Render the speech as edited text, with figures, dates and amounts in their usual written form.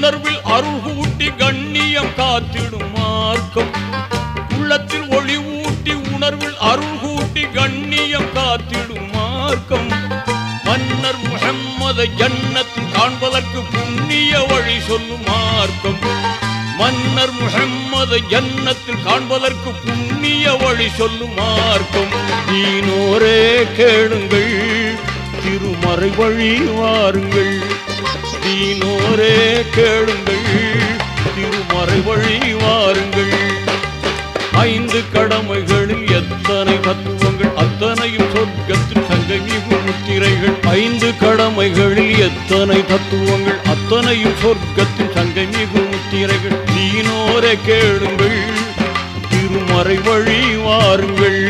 உணர்வில் அருள் கூட்டி கண்ணியம் காத்திடும் மார்க்கம். உள்ளத்தில் ஒளி ஊட்டி உணர்வில் அருள் கூட்டி கண்ணியம் காத்திடும் மார்க்கம். மன்னர் முஹம்மதை ஜன்னத்தில் காண்பதற்கு புண்ணிய வழி சொல்லும் மார்க்கம். மன்னர் முஹம்மதை ஜன்னத்தில் காண்பதற்கு புண்ணிய வழி சொல்லும் மார்க்கம். தீனோரே கேளுங்கள், திருமறை வழி வாருங்கள். தீனோரே கேளுங்கள், திருமறை வழி வாருங்கள். 5 கடமைகளில் எத்தனை தத்துவங்கள், அத்தனையும் சொர்க்கத்தின் சங்கமிகு முத்திரைகள். 5 கடமைகளில் எத்தனை தத்துவங்கள், அத்தனையும் சொர்க்கத்தின் சங்கமிகு முத்திரைகள். தீனோரே கேளுங்கள், திருமறை வழி வாருங்கள்.